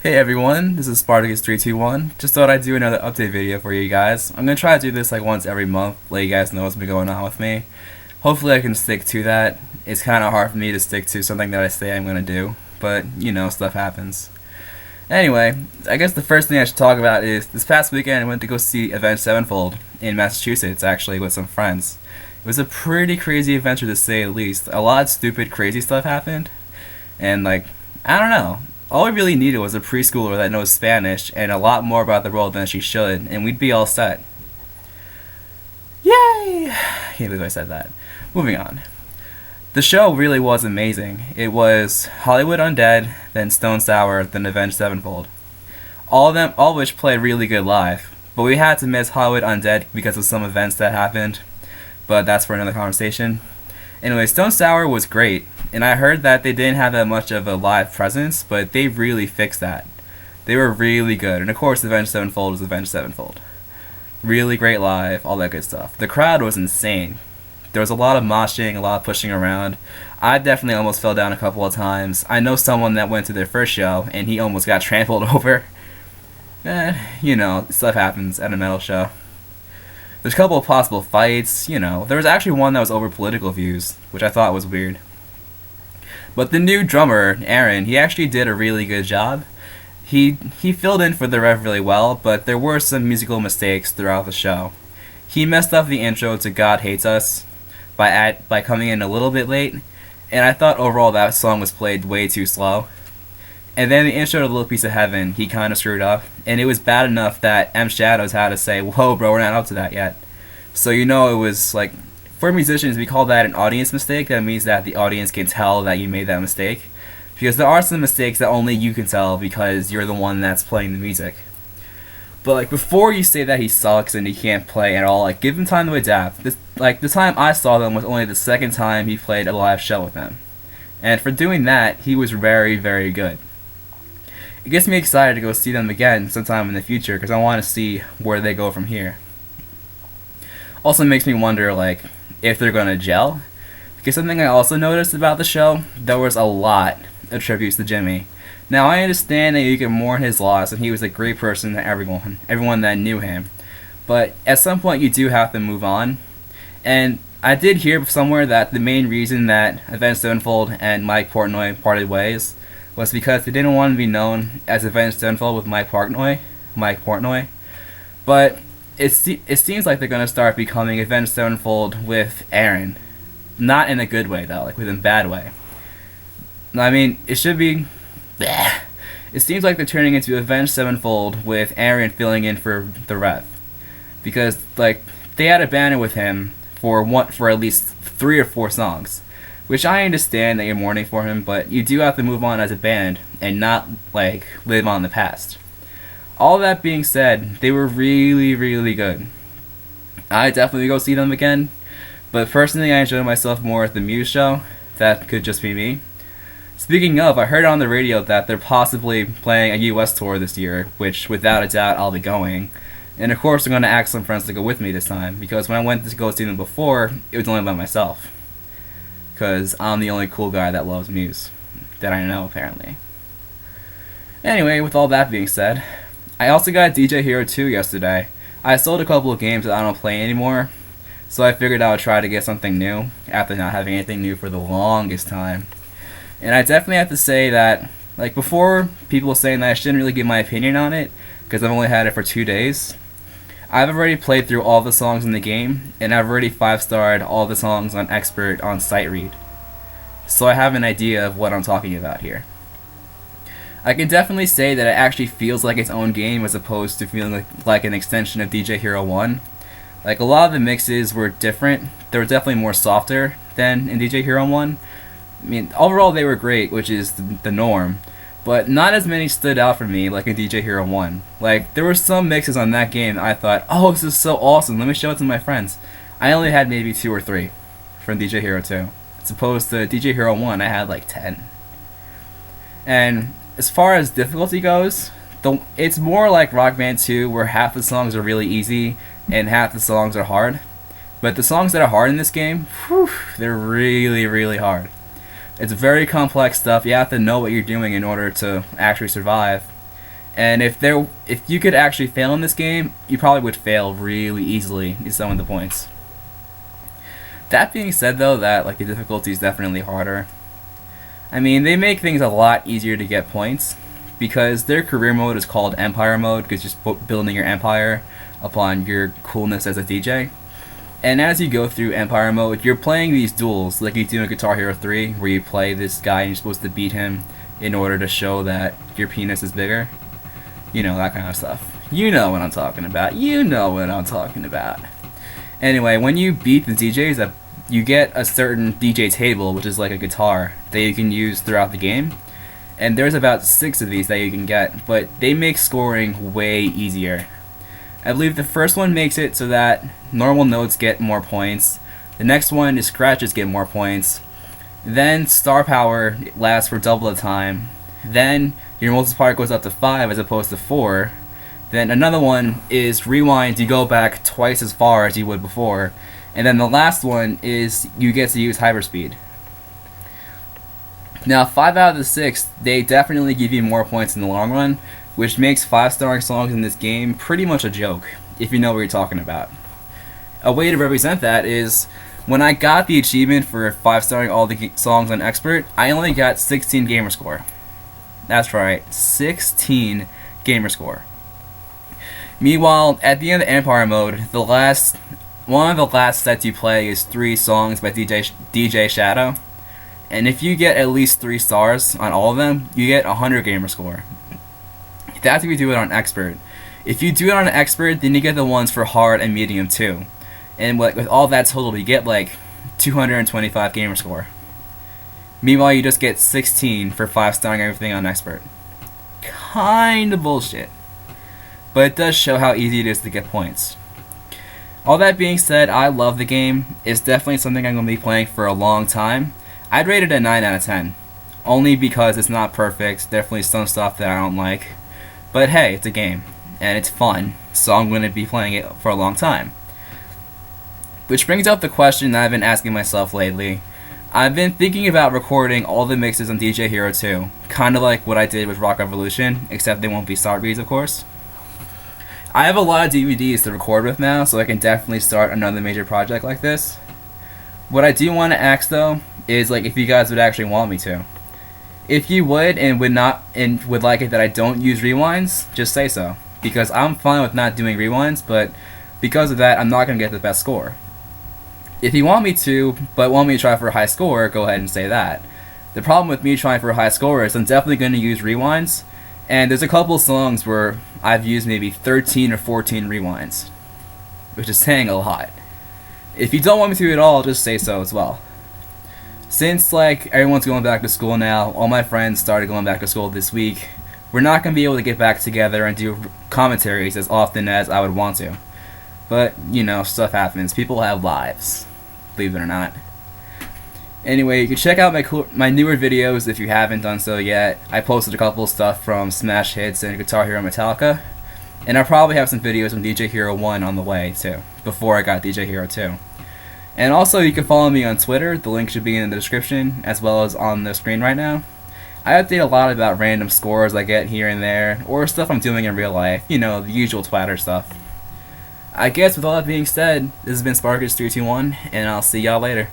Hey everyone, this is Spartacus321. Just thought I'd do another update video for you guys. I'm gonna try to do this like once every month, let you guys know what's been going on with me. Hopefully I can stick to that. It's kind of hard for me to stick to something that I say I'm gonna do, but you know, stuff happens. Anyway, I guess the first thing I should talk about is this past weekend I went to go see Avenged Sevenfold in Massachusetts, actually, with some friends. It was a pretty crazy adventure to say the least. A lot of stupid, crazy stuff happened, and like, I don't know. All we really needed was a preschooler that knows Spanish and a lot more about the world than she should, and we'd be all set. Yay! Can't believe I said that. Moving on. The show really was amazing. It was Hollywood Undead, then Stone Sour, then Avenged Sevenfold. All of which played really good live, but we had to miss Hollywood Undead because of some events that happened, but that's for another conversation. Anyway, Stone Sour was great, and I heard that they didn't have that much of a live presence, but they really fixed that. They were really good, and of course Avenged Sevenfold was Avenged Sevenfold. Really great live, all that good stuff. The crowd was insane. There was a lot of moshing, a lot of pushing around. I definitely almost fell down a couple of times. I know someone that went to their first show, and he almost got trampled over. You know, stuff happens at a metal show. There's a couple of possible fights, you know. There was actually one that was over political views, which I thought was weird. But the new drummer, Aaron, he actually did a really good job. He filled in for the Rev really well, but there were some musical mistakes throughout the show. He messed up the intro to God Hates Us by coming in a little bit late, and I thought overall that song was played way too slow. And then the intro to Little Piece of Heaven, he kind of screwed up, and it was bad enough that M Shadows had to say, "Whoa, bro, we're not up to that yet." So you know it was like, for musicians, we call that an audience mistake. That means that the audience can tell that you made that mistake, because there are some mistakes that only you can tell because you're the one that's playing the music. But like before you say that he sucks and he can't play at all, like give him time to adapt. The time I saw them was only the second time he played a live show with them, and for doing that, he was very, very good. It gets me excited to go see them again sometime in the future because I want to see where they go from here. Also makes me wonder like if they're gonna gel. Because something I also noticed about the show, there was a lot of tributes to Jimmy. Now I understand that you can mourn his loss and he was a great person to everyone that knew him. But at some point you do have to move on. And I did hear somewhere that the main reason that Avenged Sevenfold and Mike Portnoy parted ways was because they didn't want to be known as Avenged Sevenfold with Mike Portnoy. But it seems like they're going to start becoming Avenged Sevenfold with Aaron. Not in a good way, though, like with a bad way. I mean, it should be... Bleh. It seems like they're turning into Avenged Sevenfold with Aaron filling in for the Rev. Because, like, they had a banner with him for at least 3 or 4 songs. Which I understand that you're mourning for him, but you do have to move on as a band and not, like, live on the past. All that being said, they were really, really good. I definitely go see them again, but personally I enjoyed myself more at the Muse show. That could just be me. Speaking of, I heard on the radio that they're possibly playing a US tour this year, which without a doubt I'll be going. And of course I'm going to ask some friends to go with me this time, because when I went to go see them before, it was only by myself. Because I'm the only cool guy that loves Muse. That I know, apparently. Anyway, with all that being said, I also got DJ Hero 2 yesterday. I sold a couple of games that I don't play anymore, so I figured I would try to get something new, after not having anything new for the longest time. And I definitely have to say that, like before, people were saying that I shouldn't really give my opinion on it, because I've only had it for 2 days. I've already played through all the songs in the game, and I've already 5-starred all the songs on Expert on Sight Read. So I have an idea of what I'm talking about here. I can definitely say that it actually feels like its own game as opposed to feeling like an extension of DJ Hero 1. Like a lot of the mixes were different, they were definitely more softer than in DJ Hero 1. I mean, overall they were great, which is the norm. But not as many stood out for me like in DJ Hero 1. Like, there were some mixes on that game I thought, oh, this is so awesome, let me show it to my friends. I only had maybe 2 or 3 from DJ Hero 2. As opposed to DJ Hero 1, I had like 10. And as far as difficulty goes, it's more like Rock Band 2, where half the songs are really easy and half the songs are hard. But the songs that are hard in this game, whew, they're really, really hard. It's very complex stuff. You have to know what you're doing in order to actually survive. And if you could actually fail in this game, you probably would fail really easily in some of the points. That being said, though, that like the difficulty is definitely harder. I mean, they make things a lot easier to get points because their career mode is called Empire mode, because you're just building your empire upon your coolness as a DJ. And as you go through Empire mode, you're playing these duels like you do in Guitar Hero 3, where you play this guy and you're supposed to beat him in order to show that your penis is bigger. You know, that kind of stuff. You know what I'm talking about. You know what I'm talking about. Anyway, when you beat the DJs, you get a certain DJ table, which is like a guitar, that you can use throughout the game. And there's about 6 of these that you can get, but they make scoring way easier. I believe the first one makes it so that normal notes get more points. The next one is scratches get more points. Then star power lasts for double the time. Then your multiplier goes up to 5 as opposed to 4. Then another one is rewind, you go back twice as far as you would before. And then the last one is you get to use hyperspeed. Now 5 out of the 6, they definitely give you more points in the long run, which makes 5-starring songs in this game pretty much a joke, if you know what you're talking about. A way to represent that is, when I got the achievement for 5-starring all the songs on Expert, I only got 16 gamer score. That's right, 16 gamer score. Meanwhile, at the end of Empire mode, one of the last sets you play is 3 songs by DJ Shadow, and if you get at least 3 stars on all of them, you get 100 gamer score. That's if you do it on Expert. If you do it on Expert, then you get the ones for hard and medium too. And with all that total, you get like 225 gamer score. Meanwhile, you just get 16 for 5-starring everything on Expert. Kinda bullshit. But it does show how easy it is to get points. All that being said, I love the game. It's definitely something I'm going to be playing for a long time. I'd rate it a 9 out of 10. Only because it's not perfect. Definitely some stuff that I don't like. But hey, it's a game. And it's fun. So I'm going to be playing it for a long time. Which brings up the question that I've been asking myself lately. I've been thinking about recording all the mixes on DJ Hero 2. Kind of like what I did with Rock Revolution. Except they won't be start reads, of course. I have a lot of DVDs to record with now, so I can definitely start another major project like this. What I do want to ask though is like if you guys would actually want me to. If you would and would like it that I don't use rewinds, just say so. Because I'm fine with not doing rewinds, but because of that, I'm not going to get the best score. If you want me to, but want me to try for a high score, go ahead and say that. The problem with me trying for a high score is I'm definitely going to use rewinds, and there's a couple songs where I've used maybe 13 or 14 rewinds, which is saying a lot. If you don't want me to at all, just say so as well. Since like everyone's going back to school now, all my friends started going back to school this week, we're not going to be able to get back together and do commentaries as often as I would want to. But, you know, stuff happens. People have lives, believe it or not. Anyway, you can check out my newer videos if you haven't done so yet. I posted a couple of stuff from Smash Hits and Guitar Hero Metallica. And I'll probably have some videos from DJ Hero 1 on the way, too, before I got DJ Hero 2. And also, you can follow me on Twitter. The link should be in the description, as well as on the screen right now. I update a lot about random scores I get here and there, or stuff I'm doing in real life. You know, the usual twatter stuff. I guess with all that being said, this has been Sparkers321, and I'll see y'all later.